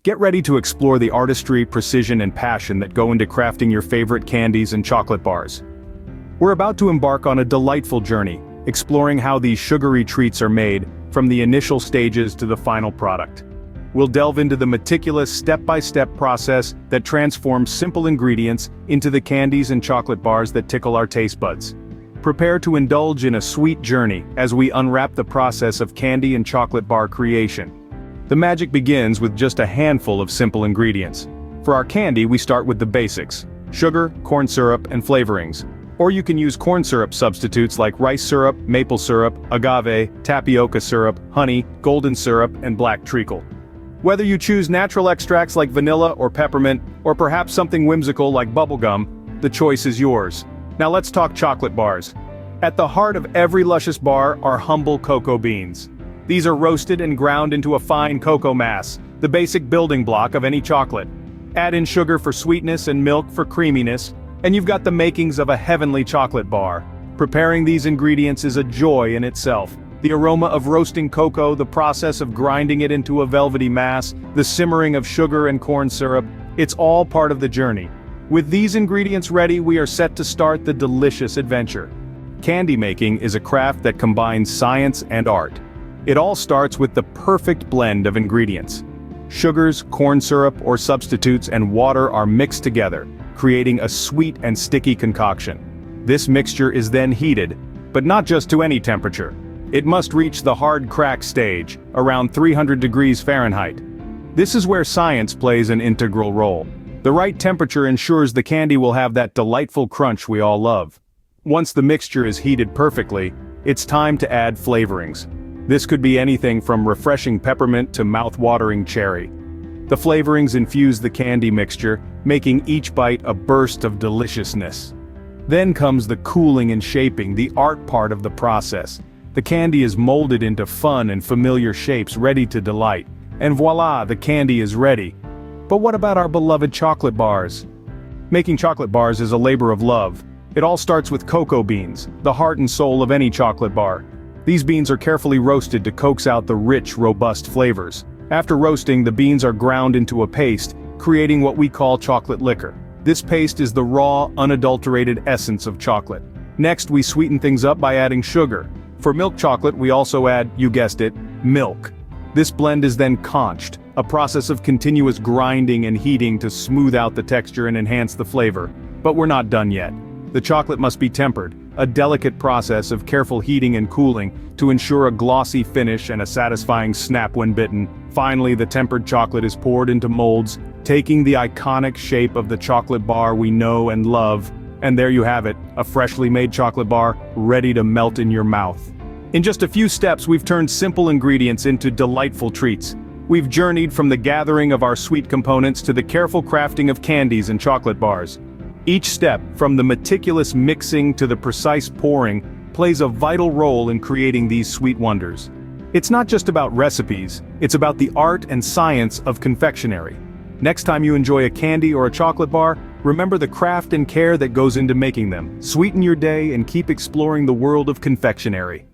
Get ready to explore the artistry, precision, and passion that go into crafting your favorite candies and chocolate bars. We're about to embark on a delightful journey, exploring how these sugary treats are made, from the initial stages to the final product. We'll delve into the meticulous step-by-step process that transforms simple ingredients into the candies and chocolate bars that tickle our taste buds. Prepare to indulge in a sweet journey as we unwrap the process of candy and chocolate bar creation. The magic begins with just a handful of simple ingredients. For our candy, we start with the basics: sugar, corn syrup, and flavorings. Or you can use corn syrup substitutes like rice syrup, maple syrup, agave, tapioca syrup, honey, golden syrup, and black treacle. Whether you choose natural extracts like vanilla or peppermint, or perhaps something whimsical like bubblegum, the choice is yours. Now let's talk chocolate bars. At the heart of every luscious bar are humble cocoa beans. These are roasted and ground into a fine cocoa mass, the basic building block of any chocolate. Add in sugar for sweetness and milk for creaminess, and you've got the makings of a heavenly chocolate bar. Preparing these ingredients is a joy in itself. The aroma of roasting cocoa, the process of grinding it into a velvety mass, the simmering of sugar and corn syrup, it's all part of the journey. With these ingredients ready, we are set to start the delicious adventure. Candy making is a craft that combines science and art. It all starts with the perfect blend of ingredients. Sugars, corn syrup, or substitutes, and water are mixed together, creating a sweet and sticky concoction. This mixture is then heated, but not just to any temperature. It must reach the hard crack stage, around 300 degrees Fahrenheit. This is where science plays an integral role. The right temperature ensures the candy will have that delightful crunch we all love. Once the mixture is heated perfectly, it's time to add flavorings. This could be anything from refreshing peppermint to mouth-watering cherry. The flavorings infuse the candy mixture, making each bite a burst of deliciousness. Then comes the cooling and shaping, the art part of the process. The candy is molded into fun and familiar shapes, ready to delight. And voila, the candy is ready. But what about our beloved chocolate bars? Making chocolate bars is a labor of love. It all starts with cocoa beans, the heart and soul of any chocolate bar. These beans are carefully roasted to coax out the rich, robust flavors. After roasting, the beans are ground into a paste, creating what we call chocolate liquor. This paste is the raw, unadulterated essence of chocolate. Next, we sweeten things up by adding sugar. For milk chocolate, we also add, you guessed it, milk. This blend is then conched, a process of continuous grinding and heating to smooth out the texture and enhance the flavor. But we're not done yet. The chocolate must be tempered, a delicate process of careful heating and cooling to ensure a glossy finish and a satisfying snap when bitten. Finally, the tempered chocolate is poured into molds, taking the iconic shape of the chocolate bar we know and love. And there you have it, a freshly made chocolate bar, ready to melt in your mouth. In just a few steps, we've turned simple ingredients into delightful treats. We've journeyed from the gathering of our sweet components to the careful crafting of candies and chocolate bars. Each step, from the meticulous mixing to the precise pouring, plays a vital role in creating these sweet wonders. It's not just about recipes, it's about the art and science of confectionery. Next time you enjoy a candy or a chocolate bar, remember the craft and care that goes into making them. Sweeten your day and keep exploring the world of confectionery.